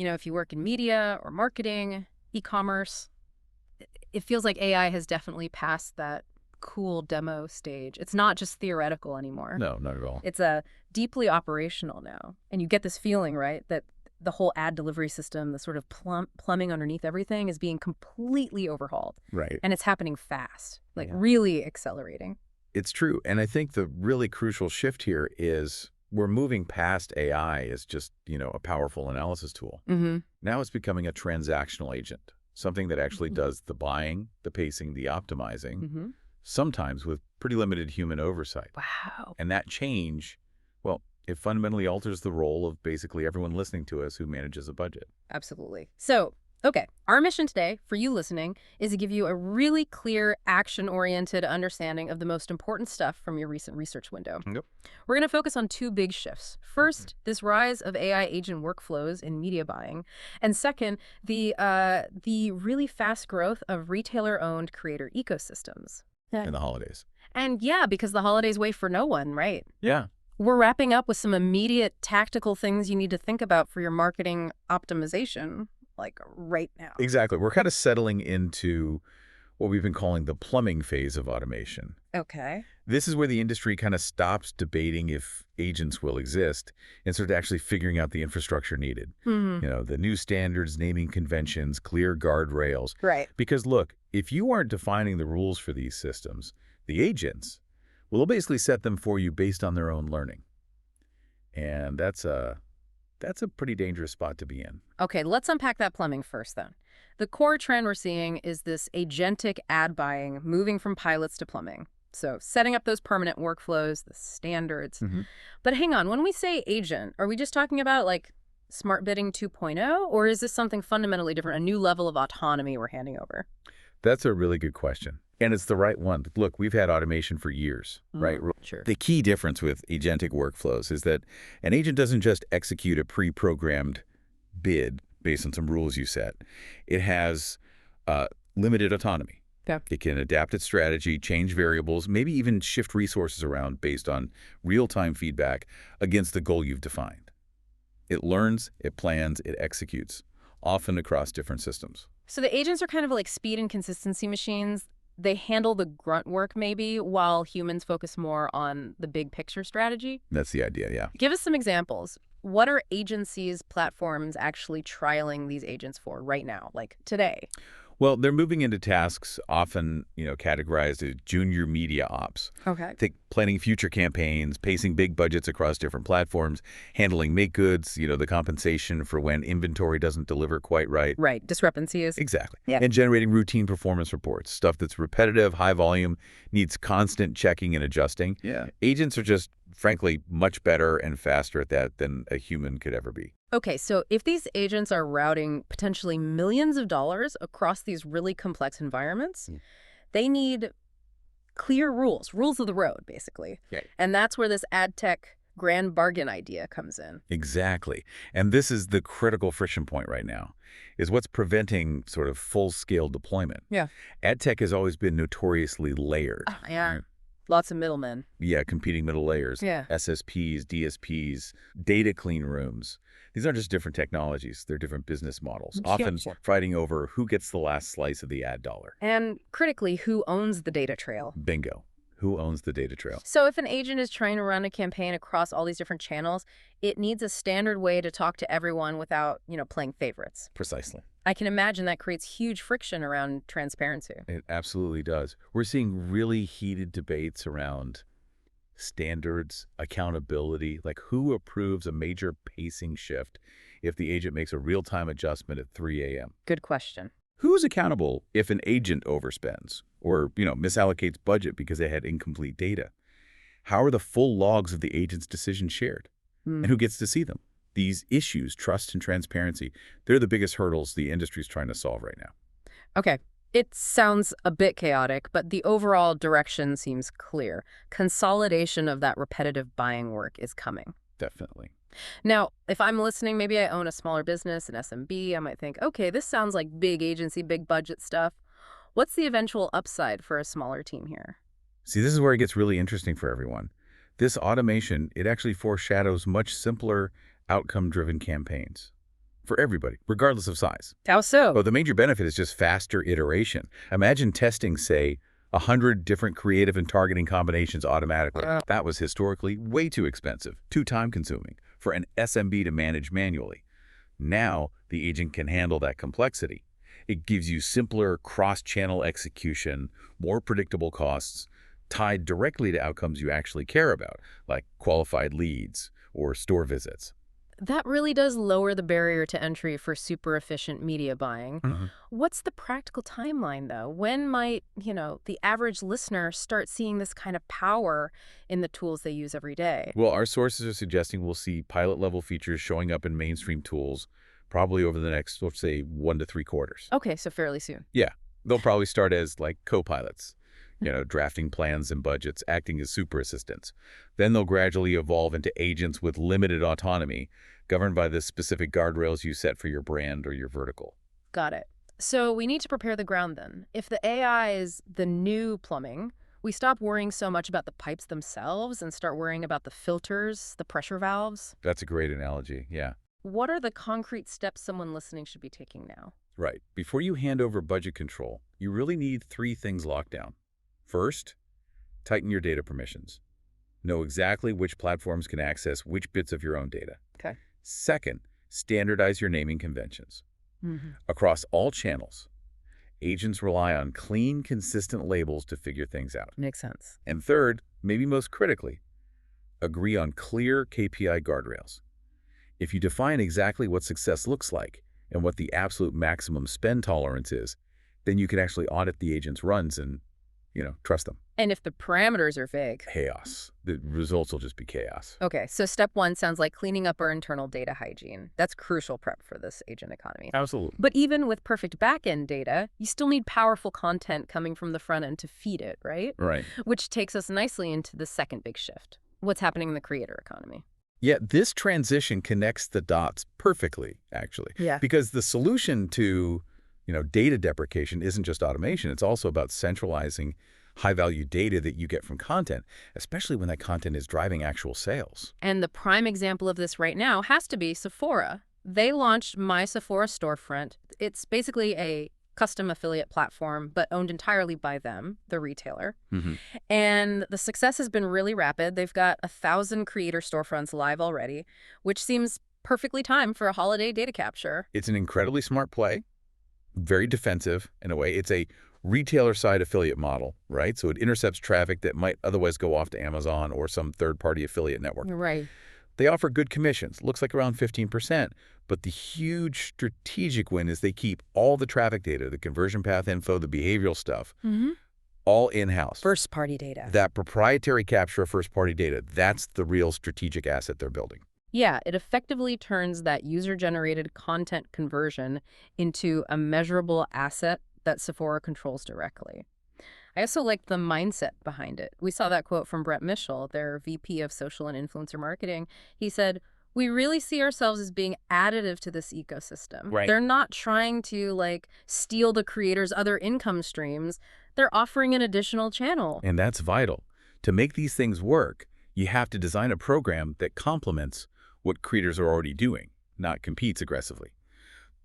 If you work in media or marketing, e-commerce, it feels like AI has definitely passed that cool demo stage. It's not just theoretical anymore. No, not at all. It's a deeply operational now. And you get this feeling, right, that the whole ad delivery system, the sort of plumbing underneath everything is being completely overhauled. Right. And it's happening fast, like Yeah. really accelerating. It's true. And I think the really crucial shift here is we're moving past AI as just, a powerful analysis tool. Mm-hmm. Now it's becoming a transactional agent, something that actually does the buying, the pacing, the optimizing, Mm-hmm. sometimes with pretty limited human oversight. Wow. And that change, well, it fundamentally alters the role of basically everyone listening to us who manages a budget. Absolutely. So, okay, our mission today for you listening is to give you a really clear, action-oriented understanding of the most important stuff from your recent research window. Yep. We're going to focus on two big shifts. First, this rise of AI agent workflows in media buying. And second, the really fast growth of retailer-owned creator ecosystems. In the holidays. And yeah, because the holidays wait for no one, right? Yeah. We're wrapping up with some immediate tactical things you need to think about for your marketing optimization, like right now. Exactly. We're kind of settling into what we've been calling the plumbing phase of automation. Okay. This is where the industry kind of stops debating if agents will exist and start actually figuring out the infrastructure needed. Mm-hmm. The new standards, naming conventions, clear guardrails. Right. Because look, if you aren't defining the rules for these systems, the agents will basically set them for you based on their own learning. And that's a pretty dangerous spot to be in. Okay, let's unpack that plumbing first then. The core trend we're seeing is this agentic ad buying moving from pilots to plumbing. So setting up those permanent workflows, the standards. Mm-hmm. But hang on, when we say agent, are we just talking about like smart bidding 2.0, or is this something fundamentally different, a new level of autonomy we're handing over? That's a really good question. And it's the right one. Look, we've had automation for years, right? Sure. The key difference with agentic workflows is that an agent doesn't just execute a pre-programmed bid based on some rules you set. It has limited autonomy. Yeah. It can adapt its strategy, change variables, maybe even shift resources around based on real-time feedback against the goal you've defined. It learns, it plans, it executes, often across different systems. So the agents are kind of like speed and consistency machines. They handle the grunt work maybe, while humans focus more on the big picture strategy. That's the idea, yeah. Give us some examples. What are agencies, platforms actually trialing these agents for right now, like today? Well, they're moving into tasks often, categorized as junior media ops. Okay. Think planning future campaigns, pacing big budgets across different platforms, handling make goods, the compensation for when inventory doesn't deliver quite right. Right. Discrepancies. Exactly. Yeah. And generating routine performance reports, stuff that's repetitive, high volume, needs constant checking and adjusting. Yeah. Agents are just, frankly, much better and faster at that than a human could ever be. Okay, so if these agents are routing potentially millions of dollars across these really complex environments, they need clear rules of the road, basically. Right. And that's where this ad tech grand bargain idea comes in. Exactly. And this is the critical friction point right now, is what's preventing sort of full-scale deployment. Yeah. Ad tech has always been notoriously layered. Yeah. Right? Lots of middlemen. Yeah, competing middle layers. Yeah. SSPs, DSPs, data clean rooms. These aren't just different technologies. They're different business models, often fighting over who gets the last slice of the ad dollar. And critically, who owns the data trail? Bingo. Who owns the data trail? So if an agent is trying to run a campaign across all these different channels, it needs a standard way to talk to everyone without, playing favorites. Precisely. I can imagine that creates huge friction around transparency. It absolutely does. We're seeing really heated debates around standards, accountability, like who approves a major pacing shift if the agent makes a real-time adjustment at 3 a.m.? Good question. Who's accountable if an agent overspends or, misallocates budget because they had incomplete data? How are the full logs of the agent's decision shared? And who gets to see them? These issues, trust and transparency, they're the biggest hurdles the industry's trying to solve right now. Okay. It sounds a bit chaotic, but the overall direction seems clear. Consolidation of that repetitive buying work is coming. Definitely. Now, if I'm listening, maybe I own a smaller business, an SMB, I might think, okay, this sounds like big agency, big budget stuff. What's the eventual upside for a smaller team here? See, this is where it gets really interesting for everyone. This automation, it actually foreshadows much simpler outcome-driven campaigns. for everybody, regardless of size. How so? Well, the major benefit is just faster iteration. Imagine testing, say, 100 different creative and targeting combinations automatically. That was historically way too expensive, too time-consuming for an SMB to manage manually. Now, the agent can handle that complexity. It gives you simpler cross-channel execution, more predictable costs, tied directly to outcomes you actually care about, like qualified leads or store visits. That really does lower the barrier to entry for super efficient media buying. What's the practical timeline, though? When might, the average listener start seeing this kind of power in the tools they use every day? Well, our sources are suggesting we'll see pilot-level features showing up in mainstream tools probably over the next, let's say, 1 to 3 quarters. Okay, so fairly soon. Yeah, they'll probably start as like co-pilots, drafting plans and budgets, acting as super assistants. Then they'll gradually evolve into agents with limited autonomy, governed by the specific guardrails you set for your brand or your vertical. Got it. So we need to prepare the ground then. If the AI is the new plumbing, we stop worrying so much about the pipes themselves and start worrying about the filters, the pressure valves. That's a great analogy, yeah. What are the concrete steps someone listening should be taking now? Right. Before you hand over budget control, you really need 3 things locked down. First, tighten your data permissions. Know exactly which platforms can access which bits of your own data. Okay. Second, standardize your naming conventions. Across all channels, agents rely on clean, consistent labels to figure things out. Makes sense. And third, maybe most critically, agree on clear KPI guardrails. If you define exactly what success looks like and what the absolute maximum spend tolerance is, then you can actually audit the agent's runs and, trust them. And if the parameters are vague? Chaos. The results will just be chaos. Okay, so step 1 sounds like cleaning up our internal data hygiene. That's crucial prep for this agent economy. Absolutely. But even with perfect back-end data, you still need powerful content coming from the front end to feed it, right? Right. Which takes us nicely into the second big shift. What's happening in the creator economy? Yeah, this transition connects the dots perfectly, actually. Yeah. Because the solution to, data deprecation isn't just automation. It's also about centralizing high-value data that you get from content, especially when that content is driving actual sales. And the prime example of this right now has to be Sephora. They launched My Sephora Storefront. It's basically a custom affiliate platform, but owned entirely by them, the retailer. And the success has been really rapid. They've got 1,000 creator storefronts live already, which seems perfectly timed for a holiday data capture. It's an incredibly smart play, very defensive in a way. It's a retailer-side affiliate model, right? So it intercepts traffic that might otherwise go off to Amazon or some third-party affiliate network. Right. They offer good commissions, looks like around 15%, but the huge strategic win is they keep all the traffic data, the conversion path info, the behavioral stuff, all in-house. First-party data. That proprietary capture of first-party data, that's the real strategic asset they're building. Yeah, it effectively turns that user-generated content conversion into a measurable asset that Sephora controls directly. I also liked the mindset behind it. We saw that quote from Brett Mischel, their VP of Social and Influencer Marketing. He said, "We really see ourselves as being additive to this ecosystem." Right. They're not trying to, steal the creators' other income streams. They're offering an additional channel. And that's vital. To make these things work, you have to design a program that complements what creators are already doing, not competes aggressively.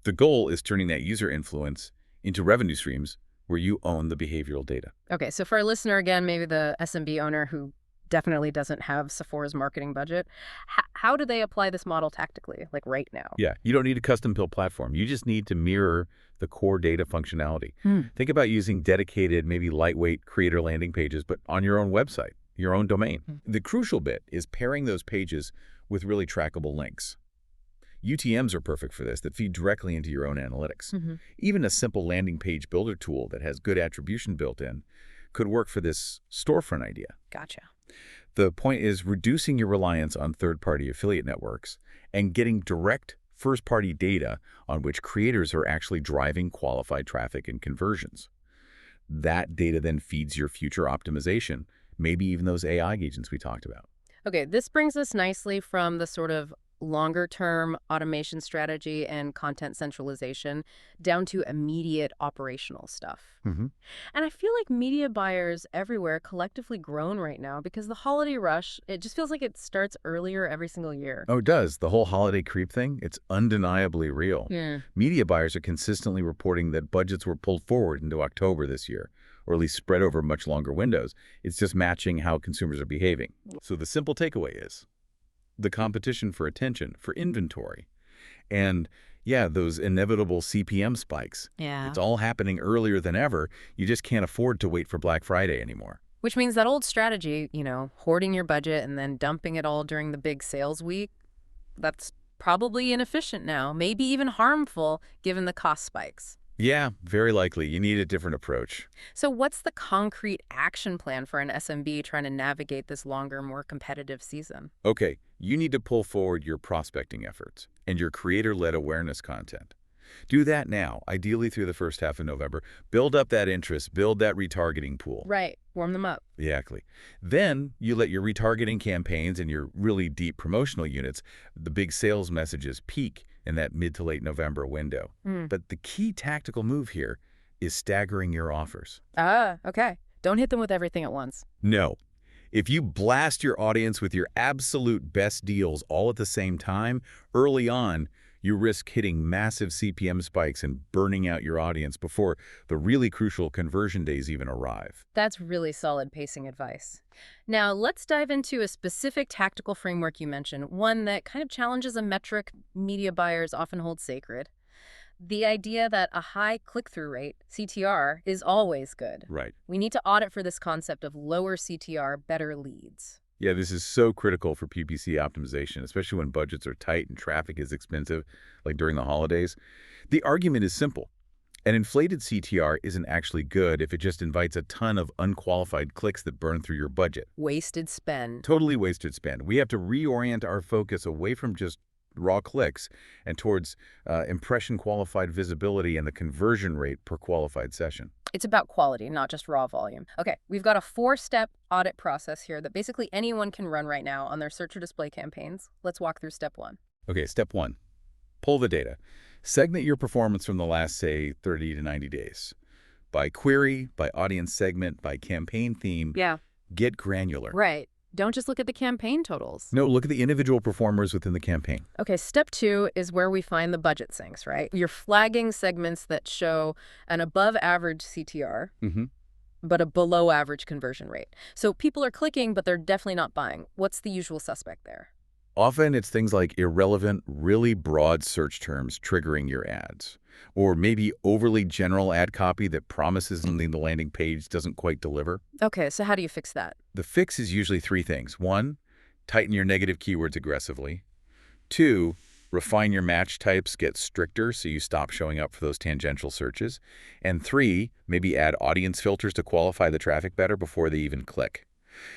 The goal is turning that user influence into revenue streams where you own the behavioral data. Okay, so for our listener, again, maybe the SMB owner who definitely doesn't have Sephora's marketing budget, how do they apply this model tactically, right now? Yeah, you don't need a custom-built platform. You just need to mirror the core data functionality. Think about using dedicated, maybe lightweight creator landing pages, but on your own website, your own domain. The crucial bit is pairing those pages with really trackable links. UTMs are perfect for this that feed directly into your own analytics. Even a simple landing page builder tool that has good attribution built in could work for this storefront idea. Gotcha. The point is reducing your reliance on third-party affiliate networks and getting direct first-party data on which creators are actually driving qualified traffic and conversions. That data then feeds your future optimization, maybe even those AI agents we talked about. Okay, this brings us nicely from the sort of longer-term automation strategy and content centralization down to immediate operational stuff. Hmm. And I feel like media buyers everywhere collectively groan right now because the holiday rush, it just feels like it starts earlier every single year. Oh, it does. The whole holiday creep thing, it's undeniably real. Yeah. Media buyers are consistently reporting that budgets were pulled forward into October this year, or at least spread over much longer windows. It's just matching how consumers are behaving. So the simple takeaway is the competition for attention, for inventory, and yeah, those inevitable CPM spikes. Yeah. It's all happening earlier than ever. You just can't afford to wait for Black Friday anymore. Which means that old strategy, hoarding your budget and then dumping it all during the big sales week, that's probably inefficient now, maybe even harmful given the cost spikes. Yeah, very likely. You need a different approach. So what's the concrete action plan for an SMB trying to navigate this longer, more competitive season? Okay, you need to pull forward your prospecting efforts and your creator-led awareness content. Do that now, ideally through the first half of November. Build up that interest, build that retargeting pool. Right. Warm them up. Exactly. Then you let your retargeting campaigns and your really deep promotional units, the big sales messages, peak in that mid to late November window. But the key tactical move here is staggering your offers. Ah, okay. Don't hit them with everything at once. No. If you blast your audience with your absolute best deals all at the same time, early on, you risk hitting massive CPM spikes and burning out your audience before the really crucial conversion days even arrive. That's really solid pacing advice. Now, let's dive into a specific tactical framework you mentioned, one that kind of challenges a metric media buyers often hold sacred. The idea that a high click-through rate, CTR, is always good. Right. We need to audit for this concept of lower CTR, better leads. Yeah, this is so critical for PPC optimization, especially when budgets are tight and traffic is expensive, like during the holidays. The argument is simple. An inflated CTR isn't actually good if it just invites a ton of unqualified clicks that burn through your budget. Wasted spend. Totally wasted spend. We have to reorient our focus away from just raw clicks and towards impression-qualified visibility and the conversion rate per qualified session. It's about quality, not just raw volume. Okay, we've got a 4-step audit process here that basically anyone can run right now on their search or display campaigns. Let's walk through step 1. Okay, step 1. Pull the data. Segment your performance from the last, say, 30 to 90 days. By query, by audience segment, by campaign theme. Yeah. Get granular. Right. Don't just look at the campaign totals. No, look at the individual performers within the campaign. Okay, step 2 is where we find the budget sinks, right? You're flagging segments that show an above-average CTR, but a below-average conversion rate. So people are clicking, but they're definitely not buying. What's the usual suspect there? Often it's things like irrelevant, really broad search terms triggering your ads. Or maybe overly general ad copy that promises something the landing page doesn't quite deliver. Okay, so how do you fix that? The fix is usually 3 things. 1, tighten your negative keywords aggressively. 2, refine your match types, get stricter so you stop showing up for those tangential searches. And 3, maybe add audience filters to qualify the traffic better before they even click.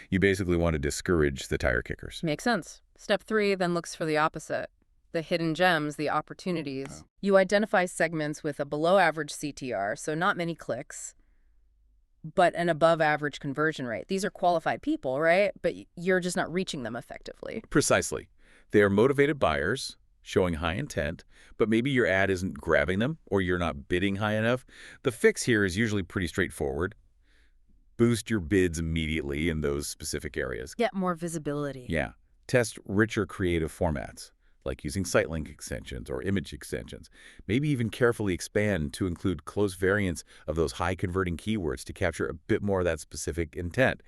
You basically want to discourage the tire kickers. Makes sense. Step 3 then looks for the opposite. The hidden gems, the opportunities. You identify segments with a below-average CTR, so not many clicks, but an above-average conversion rate. These are qualified people, right? But you're just not reaching them effectively. Precisely. They are motivated buyers, showing high intent, but maybe your ad isn't grabbing them or you're not bidding high enough. The fix here is usually pretty straightforward. Boost your bids immediately in those specific areas. Get more visibility. Yeah. Test richer creative formats, like using site link extensions or image extensions. Maybe even carefully expand to include close variants of those high-converting keywords to capture a bit more of that specific intent.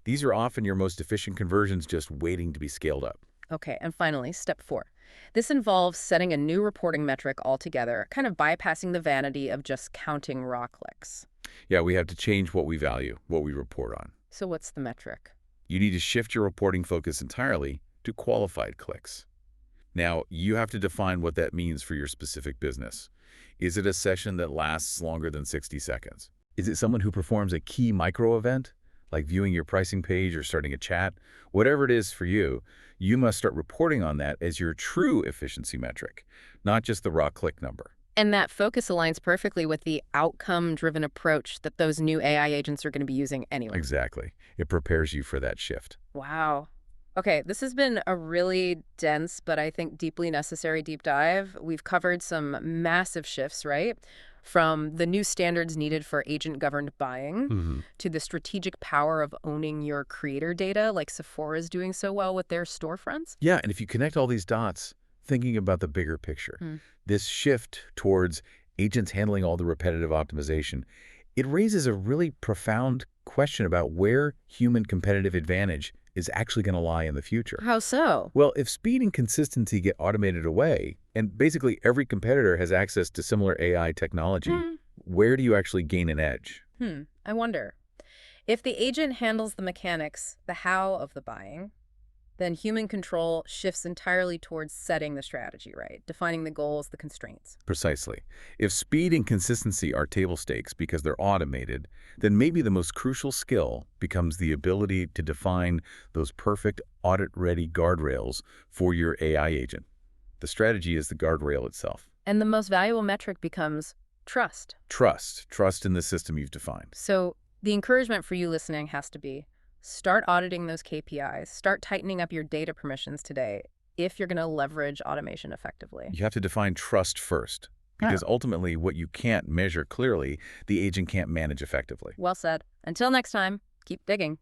These are often your most efficient conversions just waiting to be scaled up. Okay, and finally, step 4. This involves setting a new reporting metric altogether, kind of bypassing the vanity of just counting raw clicks. Yeah, we have to change what we value, what we report on. So what's the metric? You need to shift your reporting focus entirely to qualified clicks. Now, you have to define what that means for your specific business. Is it a session that lasts longer than 60 seconds? Is it someone who performs a key micro event, like viewing your pricing page or starting a chat? Whatever it is for you, you must start reporting on that as your true efficiency metric, not just the raw click number. And that focus aligns perfectly with the outcome-driven approach that those new AI agents are going to be using anyway. Exactly. It prepares you for that shift. Wow. Okay, this has been a really dense, but I think deeply necessary deep dive. We've covered some massive shifts, right? From the new standards needed for agent-governed buying Hmm. to the strategic power of owning your creator data, like Sephora is doing so well with their storefronts. Yeah, and if you connect all these dots, thinking about the bigger picture, this shift towards agents handling all the repetitive optimization, it raises a really profound question about where human competitive advantage is actually going to lie in the future. How so? Well, if speed and consistency get automated away, and basically every competitor has access to similar AI technology, Hmm. where do you actually gain an edge? I wonder. If the agent handles the mechanics, the how of the buying, then human control shifts entirely towards setting the strategy right, defining the goals, the constraints. Precisely. If speed and consistency are table stakes because they're automated, then maybe the most crucial skill becomes the ability to define those perfect audit-ready guardrails for your AI agent. The strategy is the guardrail itself. And the most valuable metric becomes trust. Trust in the system you've defined. So the encouragement for you listening has to be start auditing those KPIs, start tightening up your data permissions today if you're going to leverage automation effectively. You have to define trust first, Huh. because ultimately what you can't measure clearly, the agent can't manage effectively. Well said. Until next time, keep digging.